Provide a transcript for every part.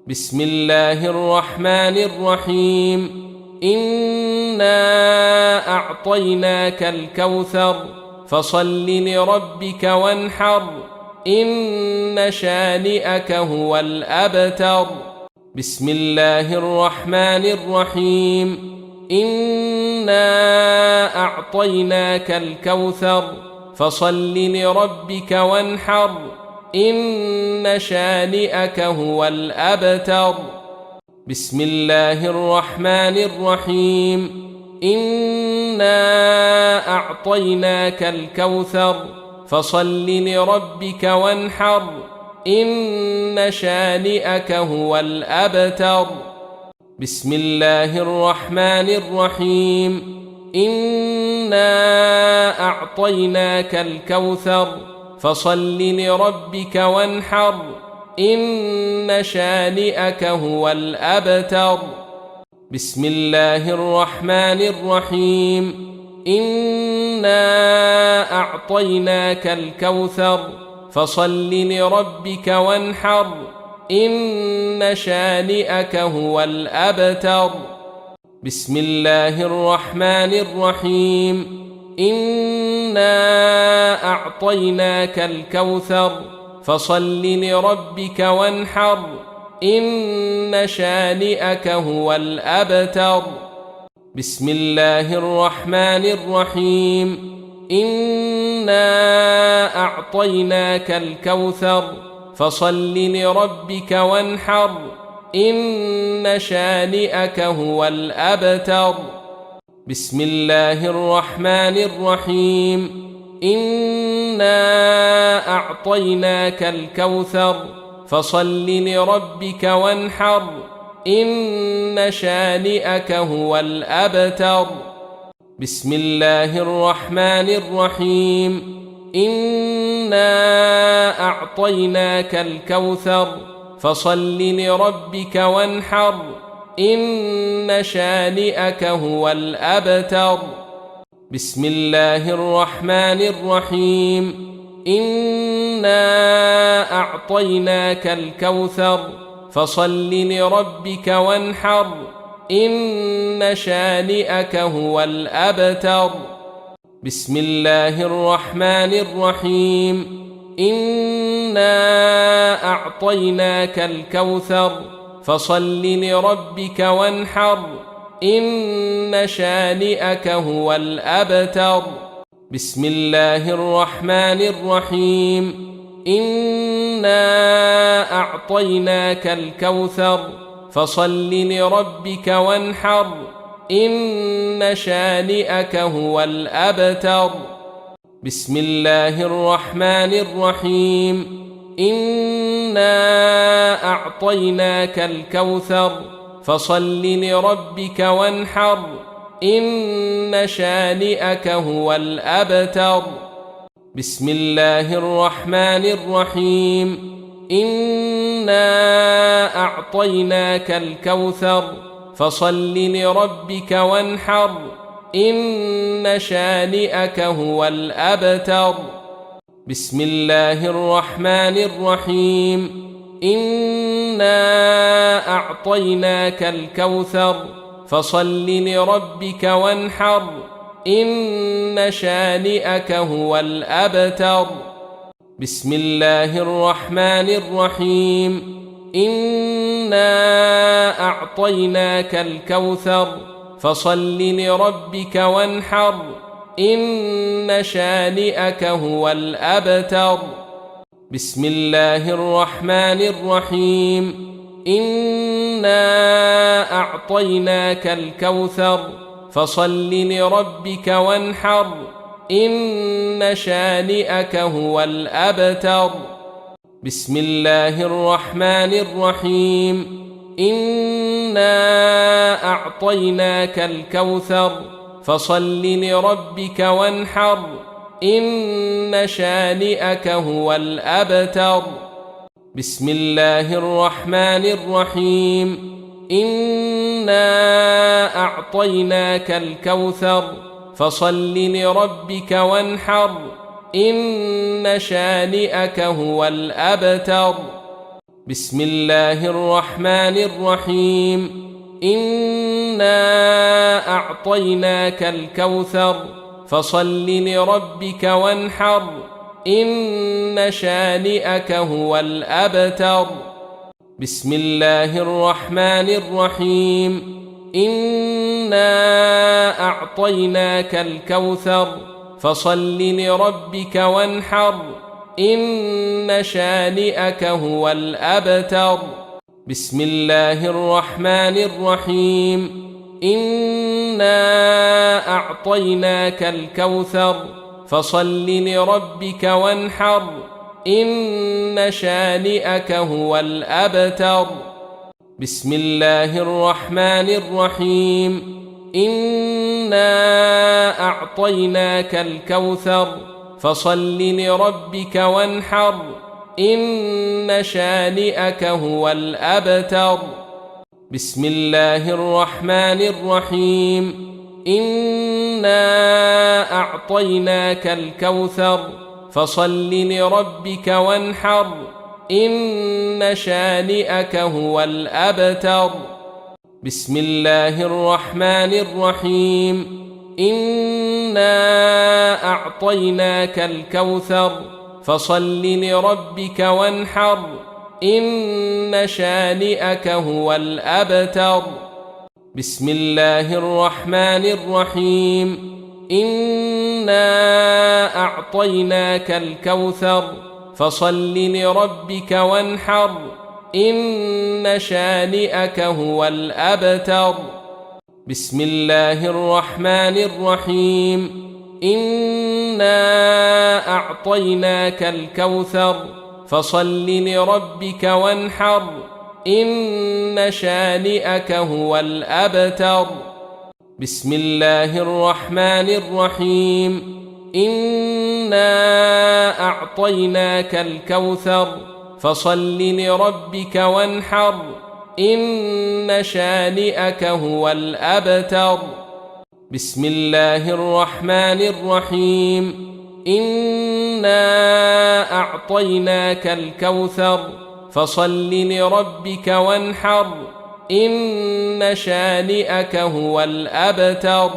بسم الله الرحمن الرحيم. إنا أعطيناك الكوثر فصل لربك وانحر إن شانئك هو الأبتر. بسم الله الرحمن الرحيم. إنا أعطيناك الكوثر فصل لربك وانحر إن شانئك هو الأبتر. بسم الله الرحمن الرحيم. إنا أعطيناك الكوثر فصل لربك وانحر إن شانئك هو الأبتر. بسم الله الرحمن الرحيم. إنا أعطيناك الكوثر فصل لربك وانحر إن شانئك هو الأبتر. بسم الله الرحمن الرحيم. إنا أعطيناك الكوثر فصل لربك وانحر إن شانئك هو الأبتر. بسم الله الرحمن الرحيم. إنا أعطيناك الكوثر فصل لربك وانحر إن شانئك هو الأبتر. بسم الله الرحمن الرحيم. إنا أعطيناك الكوثر فصل لربك وانحر إن شانئك هو الأبتر. بسم الله الرحمن الرحيم. إنا أعطيناك الكوثر فصل لربك وانحر إن شانئك هو الأبتر. بسم الله الرحمن الرحيم. إنا أعطيناك الكوثر فصل لربك وانحر إن شانئك هو الأبتر. بسم الله الرحمن الرحيم. إنا أعطيناك الكوثر فصل لربك وانحر إن شانئك هو الأبتر. بسم الله الرحمن الرحيم. إنا أعطيناك الكوثر فصل لربك وانحر إن شانئك هو الأبتر. بسم الله الرحمن الرحيم. إنا أعطيناك الكوثر فصل لربك وانحر إن شانئك هو الأبتر. بسم الله الرحمن الرحيم. إنا أعطيناك الكوثر فصل لربك وانحر إن شانئك هو الأبتر. بسم الله الرحمن الرحيم. إنا أعطيناك الكوثر فصل لربك وانحر إن شانئك هو الأبتر. بسم الله الرحمن الرحيم. إنا أعطيناك الكوثر فصل لربك وانحر إن شانئك هو الأبتر. بسم الله الرحمن الرحيم. إنا أعطيناك الكوثر فصل لربك وانحر إن شانئك هو الأبتر. بسم الله الرحمن الرحيم. إنا أعطيناك الكوثر فصل لربك وانحر إن شانئك هو الأبتر. بسم الله الرحمن الرحيم. إنا أعطيناك الكوثر فصل لربك وانحر إن شانئك هو الأبتر. بسم الله الرحمن الرحيم. إنا أعطيناك الكوثر فصل لربك وانحر إن شانئك هو الأبتر. بسم الله الرحمن الرحيم إنا أعطيناك الكوثر فصل لربك وانحر إن شانئك هو الأبتر بسم الله الرحمن الرحيم إنا أعطيناك الكوثر فصل لربك وانحر إن شانئك هو الأبتر بسم الله الرحمن الرحيم إنا أعطيناك الكوثر فصل لربك وانحر إن شانئك هو الأبتر بسم الله الرحمن الرحيم إنا أعطيناك الكوثر فصل لربك وانحر إن شانئك هو الأبتر بسم الله الرحمن الرحيم إنا أعطيناك الكوثر فصل لربك وانحر إن شانئك هو الأبتر بسم الله الرحمن الرحيم إنا أعطيناك الكوثر فصل لربك وانحر إن شانئك هو الأبتر بسم الله الرحمن الرحيم إنا أعطيناك الكوثر فصل لربك وانحر إن شانئك هو الأبتر بسم الله الرحمن الرحيم إنا أعطيناك الكوثر فصل لربك وانحر إن شانئك هو الأبتر بسم الله الرحمن الرحيم إنا أعطيناك الكوثر فصل لربك وانحر إن شانئك هو الأبتر بسم الله الرحمن الرحيم إنا أعطيناك الكوثر فصل لربك وانحر إن شانئك هو الأبتر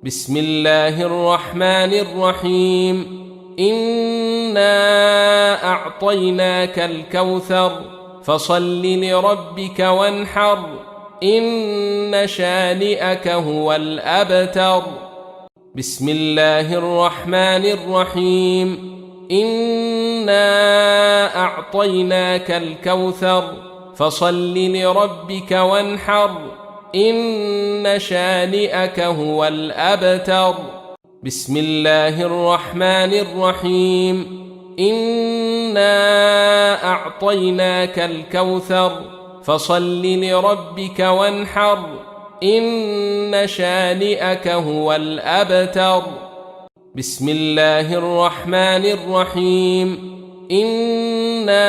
بسم الله الرحمن الرحيم إنا أعطيناك الكوثر فصل لربك وانحر إن شانئك هو الأبتر بسم الله الرحمن الرحيم إنا أعطيناك الكوثر فصل لربك وانحر إن شانئك هو الأبتر بسم الله الرحمن الرحيم إنا أعطيناك الكوثر فصل لربك وانحر إن شانئك هو الأبتر بسم الله الرحمن الرحيم إنا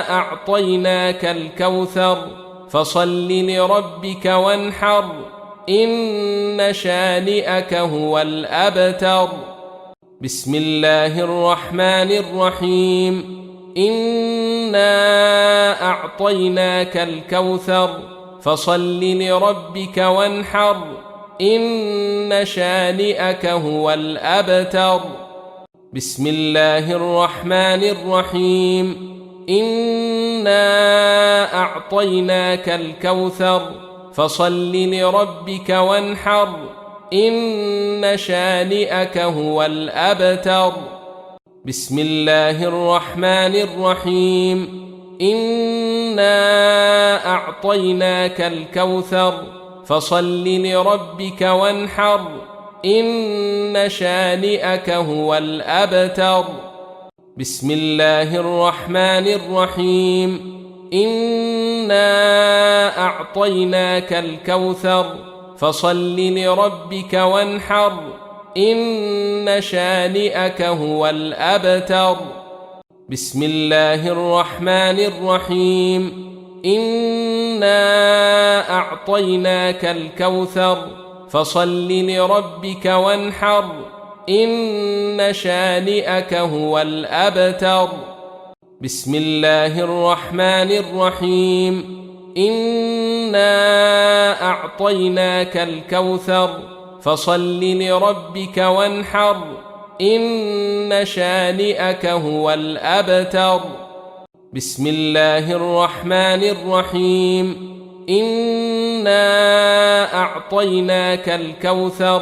أعطيناك الكوثر فصل لربك وانحر إن شانئك هو الأبتر بسم الله الرحمن الرحيم إنا أعطيناك الكوثر فصل لربك وانحر إن شانئك هو الأبتر بسم الله الرحمن الرحيم إنا أعطيناك الكوثر فصل لربك وانحر إن شانئك هو الأبتر بسم الله الرحمن الرحيم إنا أعطيناك الكوثر فصل لربك وانحر إن شانئك هو الأبتر بسم الله الرحمن الرحيم إنا أعطيناك الكوثر فصل لربك وانحر إن شانئك هو الأبتر بسم الله الرحمن الرحيم إنا أعطيناك الكوثر فصل لربك وانحر إن شانئك هو الأبتر بسم الله الرحمن الرحيم إنا أعطيناك الكوثر فصل لربك وانحر إن شانئك هو الأبتر بسم الله الرحمن الرحيم إنا أعطيناك الكوثر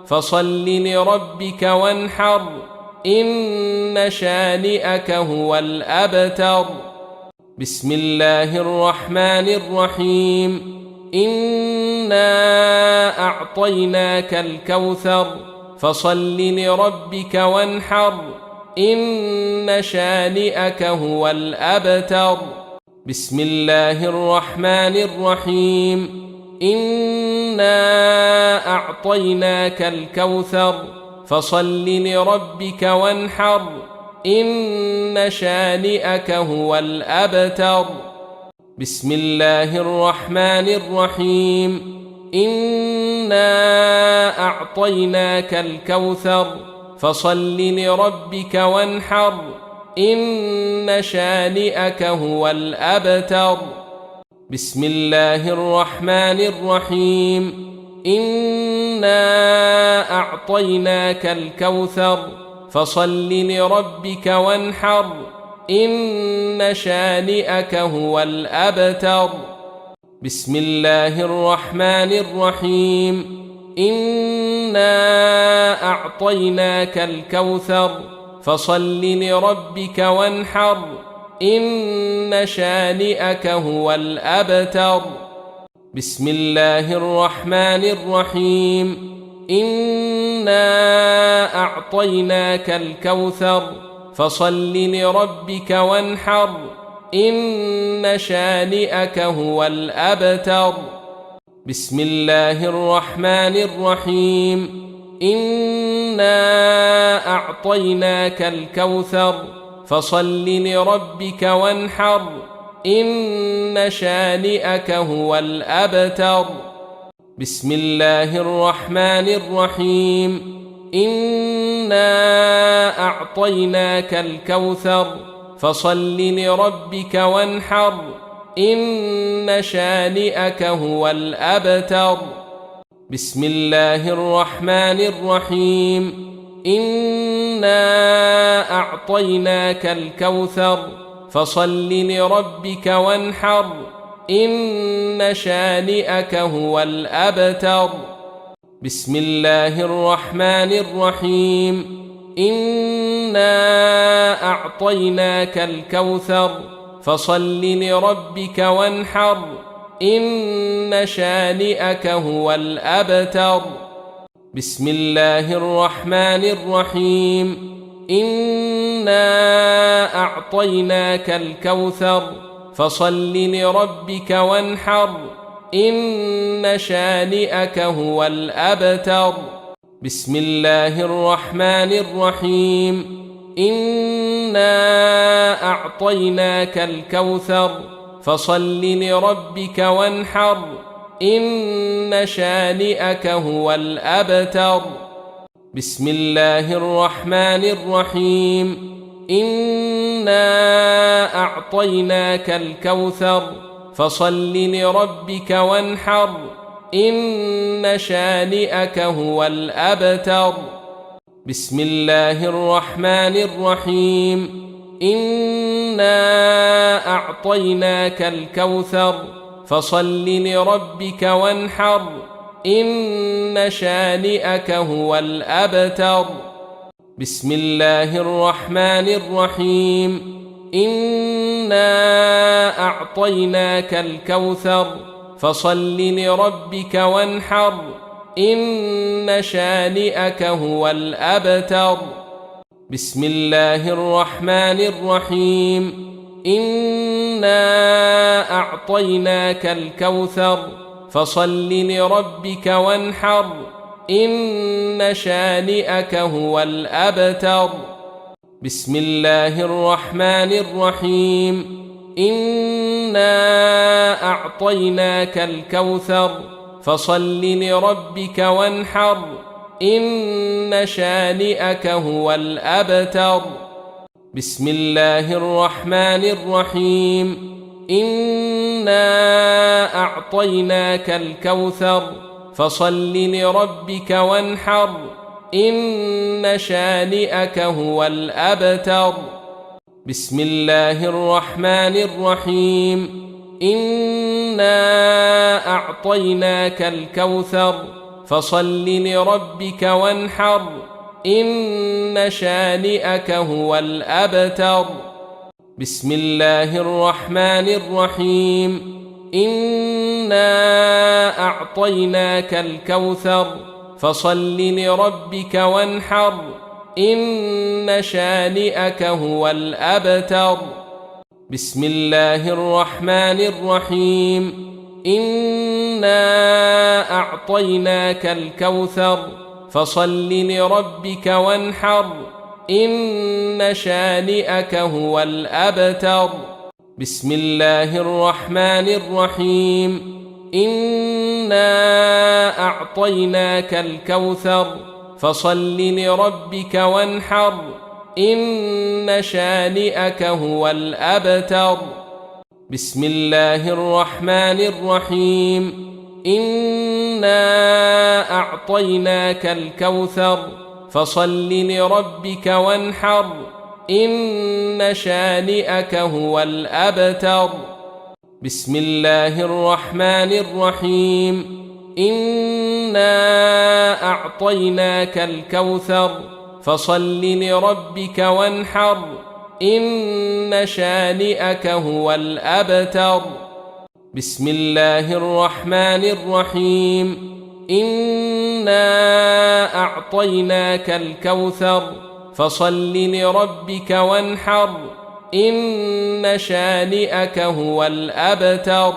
فصل لربك وانحر إن شانئك هو الأبتر بسم الله الرحمن الرحيم إنا أعطيناك الكوثر فصل لربك وانحر إن شانئك هو الأبتر بسم الله الرحمن الرحيم إنا أعطيناك الكوثر فصل لربك وانحر إن شانئك هو الأبتر بسم الله الرحمن الرحيم إنا أعطيناك الكوثر فصل لربك وانحر إن شانئك هو الأبتر بسم الله الرحمن الرحيم إنا أعطيناك الكوثر فصل لربك وانحر إن شانئك هو الأبتر بسم الله الرحمن الرحيم إنا أعطيناك الكوثر فصل لربك وانحر إن شانئك هو الأبتر بسم الله الرحمن الرحيم إنا أعطيناك الكوثر فصل لربك وانحر إن شانئك هو الأبتر بسم الله الرحمن الرحيم إنا أعطيناك الكوثر فصل لربك وانحر إن شانئك هو الأبتر بسم الله الرحمن الرحيم إنا أعطيناك الكوثر فصل لربك وانحر إن شانئك هو الأبتر بسم الله الرحمن الرحيم إنا أعطيناك الكوثر فصل لربك وانحر إن شانئك هو الأبتر بسم الله الرحمن الرحيم إنا أعطيناك الكوثر فصل لربك وانحر إن شانئك هو الأبتر بسم الله الرحمن الرحيم إنا أعطيناك الكوثر فصل لربك وانحر إن شانئك هو الأبتر بسم الله الرحمن الرحيم إنا أعطيناك الكوثر فصل لربك وانحر إن شانئك هو الأبتر بسم الله الرحمن الرحيم إنا أعطيناك الكوثر فصل لربك وانحر إن شانئك هو الأبتر بسم الله الرحمن الرحيم إنا أعطيناك الكوثر فصل لربك وانحر إن شانئك هو الأبتر بسم الله الرحمن الرحيم إنا أعطيناك الكوثر فصل لربك وانحر إن شانئك هو الأبتر بسم الله الرحمن الرحيم إنا أعطيناك الكوثر فصل لربك وانحر إن شانئك هو الأبتر بسم الله الرحمن الرحيم إنا أعطيناك الكوثر فصل لربك وانحر إن شانئك هو الأبتر بسم الله الرحمن الرحيم إنا أعطيناك الكوثر فصل لربك وانحر إن شانئك هو الأبتر بسم الله الرحمن الرحيم إنا أعطيناك الكوثر فصل لربك وانحر إن شانئك هو الأبتر بسم الله الرحمن الرحيم إنا أعطيناك الكوثر فصل لربك وانحر إن شانئك هو الأبتر بسم الله الرحمن الرحيم إنا أعطيناك الكوثر فصل لربك وانحر إن شانئك هو الأبتر بسم الله الرحمن الرحيم إنا أعطيناك الكوثر فصل لربك وانحر إن شانئك هو الأبتر بسم الله الرحمن الرحيم إنا أعطيناك الكوثر فصل لربك وانحر إن شانئك هو الأبتر بسم الله الرحمن الرحيم إنا أعطيناك الكوثر فصل لربك وانحر إن شانئك هو الأبتر بسم الله الرحمن الرحيم إنا أعطيناك الكوثر فصل لربك وانحر إن شانئك هو الأبتر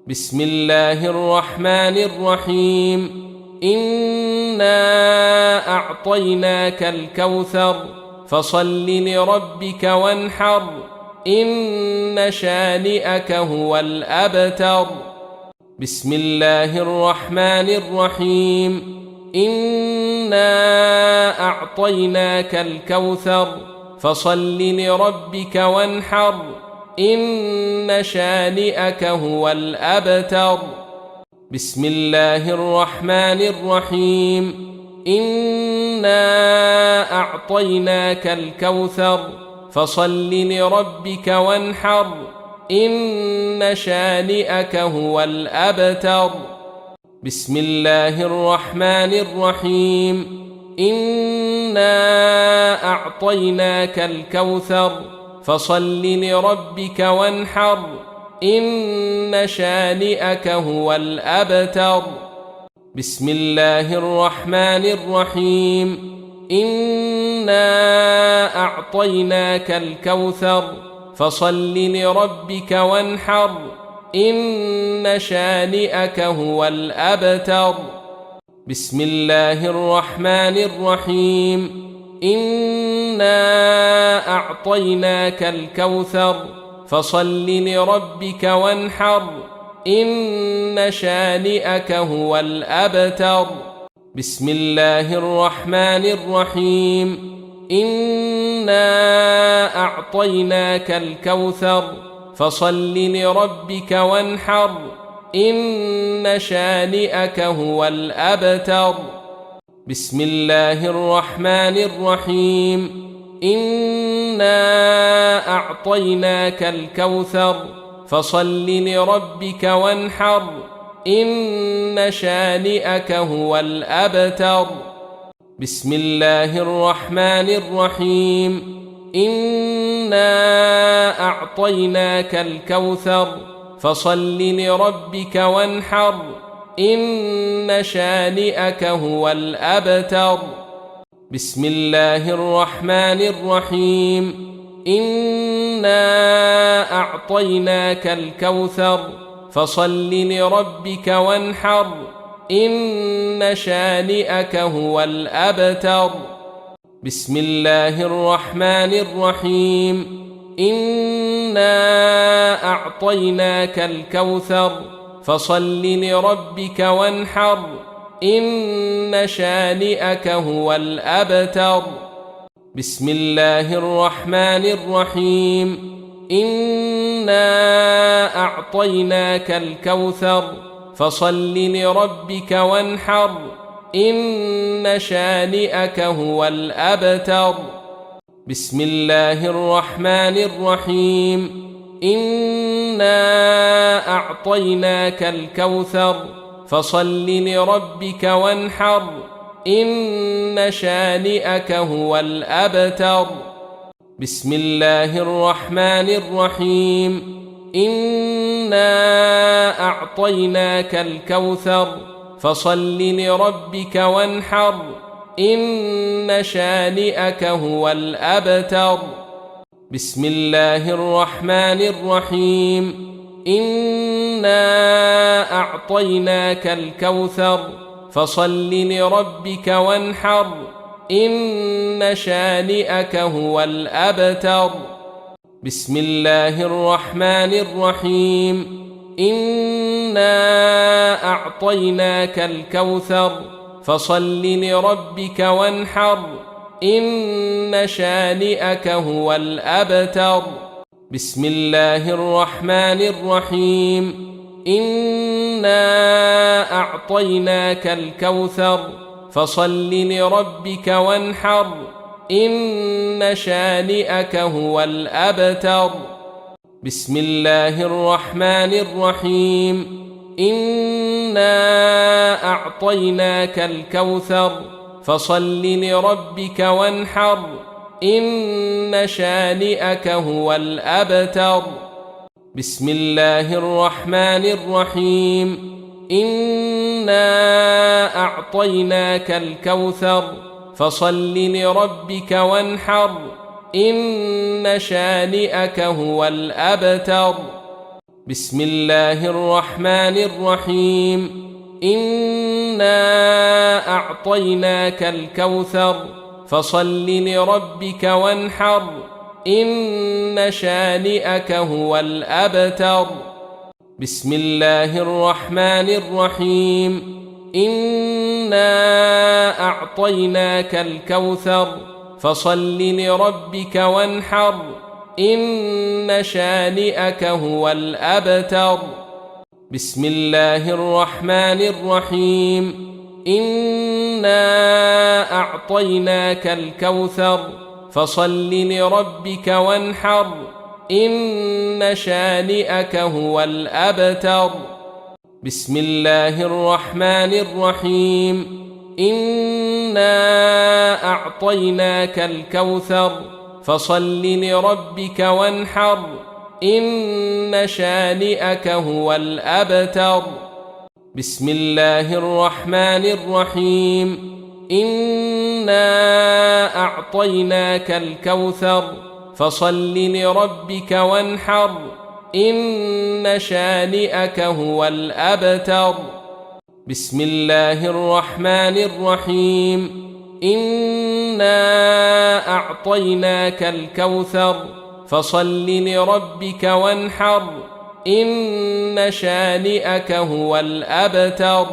بسم الله الرحمن الرحيم إنا أعطيناك الكوثر فصل لربك وانحر إن شانئك هو الأبتر بسم الله الرحمن الرحيم إنا أعطيناك الكوثر فصل لربك وانحر إن شانئك هو الأبتر بسم الله الرحمن الرحيم إنا أعطيناك الكوثر فصل لربك وانحر إن شانئك هو الأبتر بسم الله الرحمن الرحيم إنا أعطيناك الكوثر فصل لربك وانحر إن شانئك هو الأبتر بسم الله الرحمن الرحيم إنا أعطيناك الكوثر فصل لربك وانحر إن شانئك هو الأبتر بسم الله الرحمن الرحيم إنا أعطيناك الكوثر فصل لربك وانحر إن شانئك هو الأبتر بسم الله الرحمن الرحيم إنا أعطيناك الكوثر فصل لربك وانحر إن شانئك هو الأبتر بسم الله الرحمن الرحيم إنا أعطيناك الكوثر فصل لربك وانحر إن شانئك هو الأبتر بسم الله الرحمن الرحيم إنا أعطيناك الكوثر فصل لربك وانحر إن شانئك هو الأبتر بسم الله الرحمن الرحيم إنا أعطيناك الكوثر فصل لربك وانحر إن شانئك هو الأبتر بسم الله الرحمن الرحيم إنا أعطيناك الكوثر فصل لربك وانحر إن شانئك هو الأبتر بسم الله الرحمن الرحيم إنا أعطيناك الكوثر فصل لربك وانحر إن شانئك هو الأبتر بسم الله الرحمن الرحيم إنا أعطيناك الكوثر فصل لربك وانحر إن شانئك هو الأبتر بسم الله الرحمن الرحيم إنا أعطيناك الكوثر فصل لربك وانحر إن شانئك هو الأبتر بسم الله الرحمن الرحيم إنا أعطيناك الكوثر فصل لربك وانحر إن شانئك هو الأبتر بسم الله الرحمن الرحيم إنا أعطيناك الكوثر فصل لربك وانحر إن شانئك هو الأبتر بسم الله الرحمن الرحيم إنا أعطيناك الكوثر فصل لربك وانحر إن شانئك هو الأبتر بسم الله الرحمن الرحيم إنا أعطيناك الكوثر فصل لربك وانحر إن شانئك هو الأبتر بسم الله الرحمن الرحيم إنا أعطيناك الكوثر فصل لربك وانحر إن شانئك هو الأبتر بسم الله الرحمن الرحيم إنا أعطيناك الكوثر فصل لربك وانحر إن شانئك هو الأبتر بسم الله الرحمن الرحيم إنا أعطيناك الكوثر فصل لربك وانحر إن شانئك هو الأبتر بسم الله الرحمن الرحيم إنا أعطيناك الكوثر فصل لربك وانحر إن شانئك هو الأبتر بسم الله الرحمن الرحيم إنا أعطيناك الكوثر فصل لربك وانحر إن شانئك هو الأبتر بسم الله الرحمن الرحيم إنا أعطيناك الكوثر فصل لربك وانحر إن شانئك هو الأبتر بسم الله الرحمن الرحيم إنا أعطيناك الكوثر فصل لربك وانحر إن شانئك هو الأبتر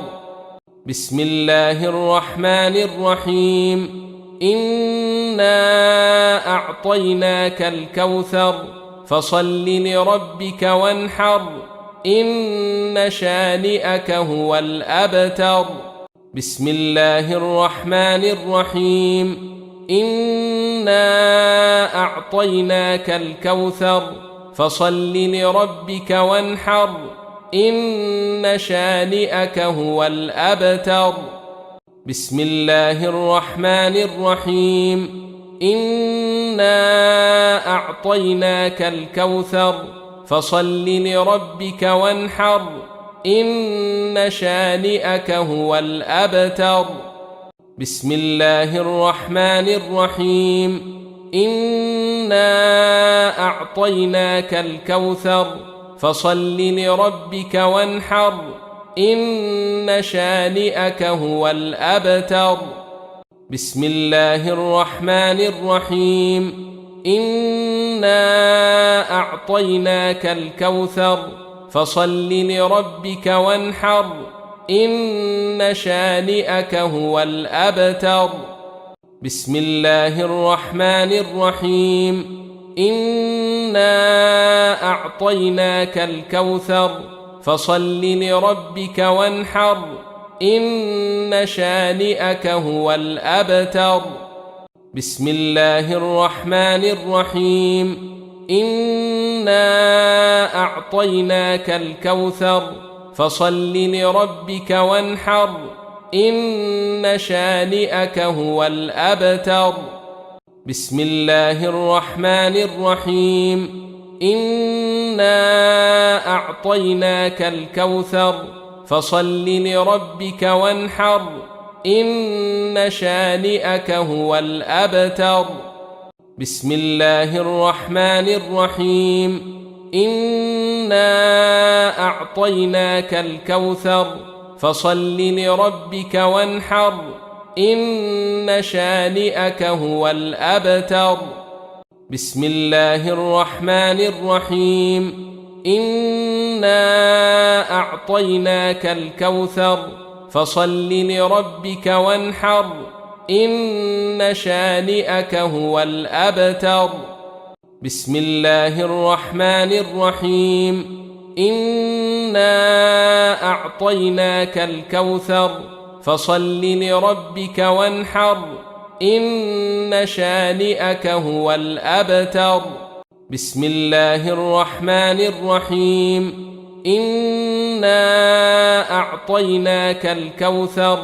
بسم الله الرحمن الرحيم إنا أعطيناك الكوثر فصل لربك وانحر إن شانئك هو الأبتر بسم الله الرحمن الرحيم إنا أعطيناك الكوثر فصل لربك وانحر إن شانئك هو الأبتر بسم الله الرحمن الرحيم إنا أعطيناك الكوثر فصل لربك وانحر إن شانئك هو الأبتر بسم الله الرحمن الرحيم إنا أعطيناك الكوثر فصل لربك وانحر إن شانئك هو الأبتر بسم الله الرحمن الرحيم إنا أعطيناك الكوثر فصل لربك وانحر إن شانئك هو الأبتر بسم الله الرحمن الرحيم إنا أعطيناك الكوثر فصل لربك وانحر إن شانئك هو الأبتر بسم الله الرحمن الرحيم إنا أعطيناك الكوثر فصل لربك وانحر إن شانئك هو الأبتر بسم الله الرحمن الرحيم إنا أعطيناك الكوثر فصل لربك وانحر إن شانئك هو الأبتر بسم الله الرحمن الرحيم إنا أعطيناك الكوثر فصل لربك وانحر إن شانئك هو الأبتر بسم الله الرحمن الرحيم إنا أعطيناك الكوثر فصل لربك وانحر إن شانئك هو الأبتر بسم الله الرحمن الرحيم إنا أعطيناك الكوثر فصل لربك وانحر إن شانئك هو الأبتر بسم الله الرحمن الرحيم إنا أعطيناك الكوثر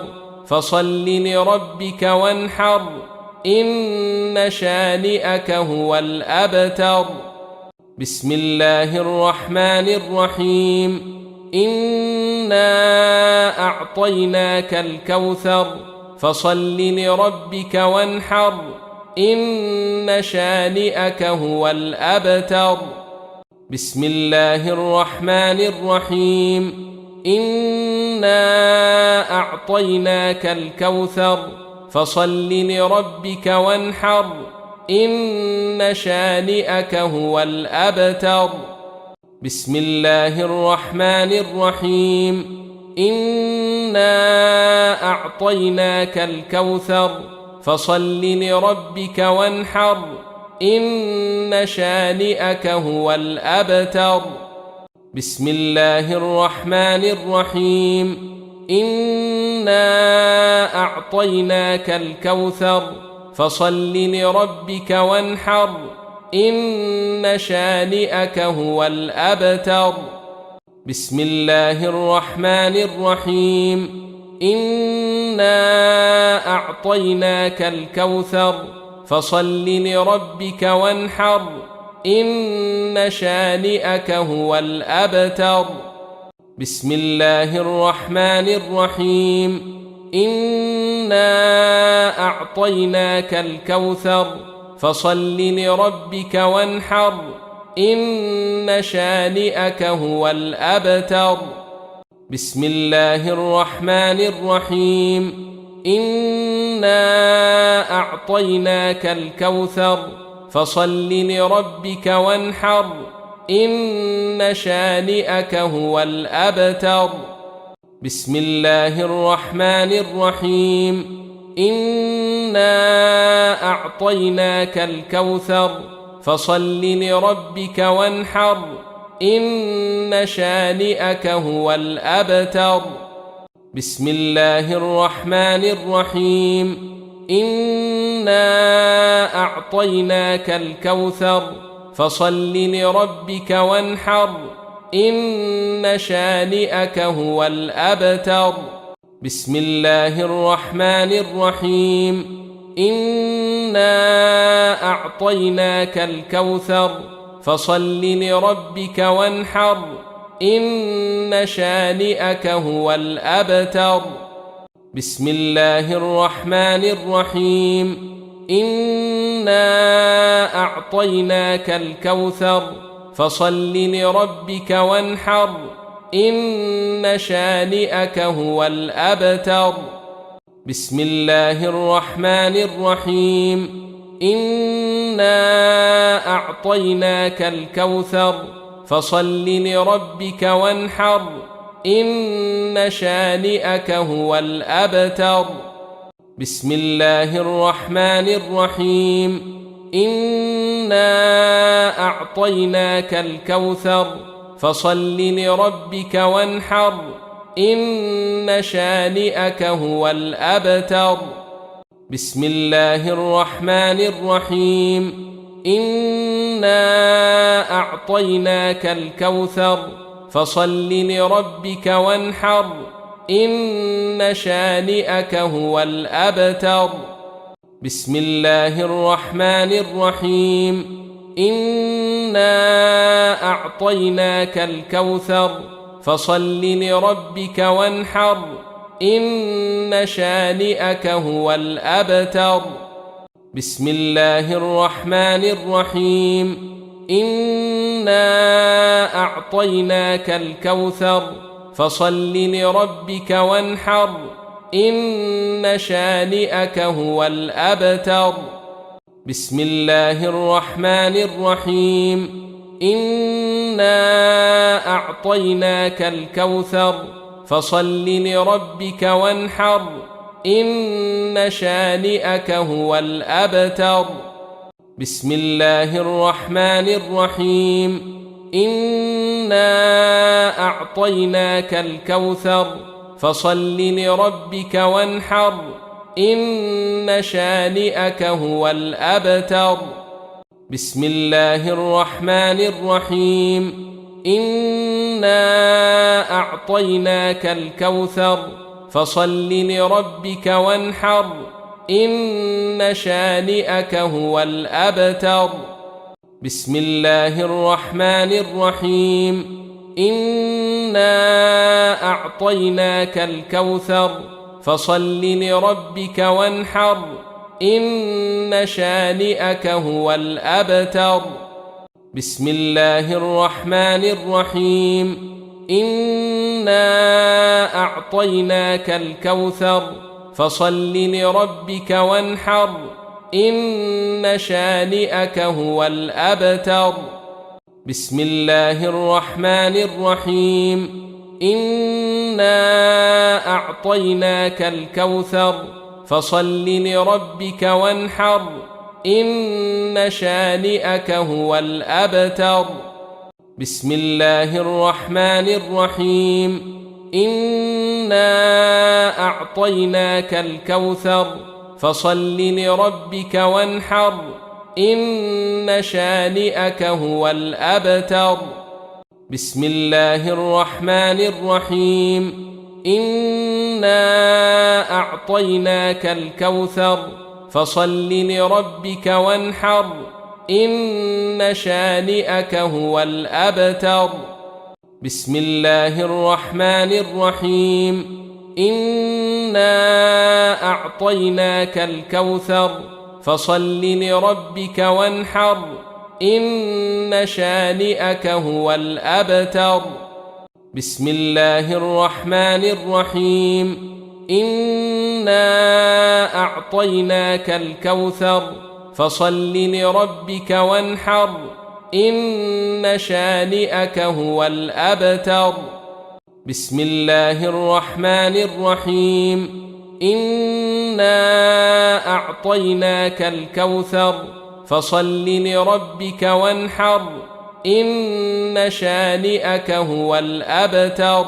فصل لربك وانحر إن شانئك هو الأبتر بسم الله الرحمن الرحيم إنا أعطيناك الكوثر فصل لربك وانحر إن شانئك هو الأبتر بسم الله الرحمن الرحيم إنا أعطيناك الكوثر فصل لربك وانحر إن شانئك هو الأبتر بسم الله الرحمن الرحيم إنا أعطيناك الكوثر فصل لربك وانحر إن شانئك هو الأبتر بسم الله الرحمن الرحيم إنا أعطيناك الكوثر فصل لربك وانحر إن شانئك هو الأبتر بسم الله الرحمن الرحيم إنا أعطيناك الكوثر فصل لربك وانحر إن شانئك هو الأبتر بسم الله الرحمن الرحيم إنا أعطيناك الكوثر فصل لربك وانحر إن شانئك هو الأبتر بسم الله الرحمن الرحيم إنا أعطيناك الكوثر فصل لربك وانحر إن شانئك هو الأبتر بسم الله الرحمن الرحيم إنا أعطيناك الكوثر فصل لربك وانحر إن شانئك هو الأبتر بسم الله الرحمن الرحيم إنا أعطيناك الكوثر فصل لربك وانحر إن شانئك هو الأبتر بسم الله الرحمن الرحيم إنا أعطيناك الكوثر فصل لربك وانحر إن شانئك هو الأبتر بسم الله الرحمن الرحيم إنا أعطيناك الكوثر فصل لربك وانحر إن شانئك هو الأبتر بسم الله الرحمن الرحيم إنا أعطيناك الكوثر فصل لربك وانحر إن شانئك هو الأبتر بسم الله الرحمن الرحيم إنا أعطيناك الكوثر فصل لربك وانحر إن شانئك هو الأبتر بسم الله الرحمن الرحيم إنا أعطيناك الكوثر فصل لربك وانحر إن شانئك هو الأبتر بسم الله الرحمن الرحيم إنا أعطيناك الكوثر فصل لربك وانحر إن شانئك هو الأبتر بسم الله الرحمن الرحيم إنا أعطيناك الكوثر فصل لربك وانحر إن شانئك هو الأبتر بسم الله الرحمن الرحيم إنا أعطيناك الكوثر فصل لربك وانحر إن شانئك هو الأبتر بسم الله الرحمن الرحيم إنا أعطيناك الكوثر فصل لربك وانحر إن شانئك هو الأبتر بسم الله الرحمن الرحيم إنا أعطيناك الكوثر فصل لربك وانحر إن شانئك هو الأبتر بسم الله الرحمن الرحيم إنا أعطيناك الكوثر فصل لربك وانحر إن شانئك هو الأبتر بسم الله الرحمن الرحيم إنا أعطيناك الكوثر فصل لربك وانحر إن شانئك هو الأبتر بسم الله الرحمن الرحيم إنا أعطيناك الكوثر فصل لربك وانحر إن شانئك هو الأبتر بسم الله الرحمن الرحيم إنا أعطيناك الكوثر فصل لربك وانحر إن شانئك هو الأبتر بسم الله الرحمن الرحيم إنا أعطيناك الكوثر فصل لربك وانحر إن شانئك هو الأبتر بسم الله الرحمن الرحيم إنا أعطيناك الكوثر فصل لربك وانحر إن شانئك هو الأبتر بسم الله الرحمن الرحيم إنا أعطيناك الكوثر فصل لربك وانحر إن شانئك هو الأبتر بسم الله الرحمن الرحيم إنا أعطيناك الكوثر فصل لربك وانحر إن شانئك هو الأبتر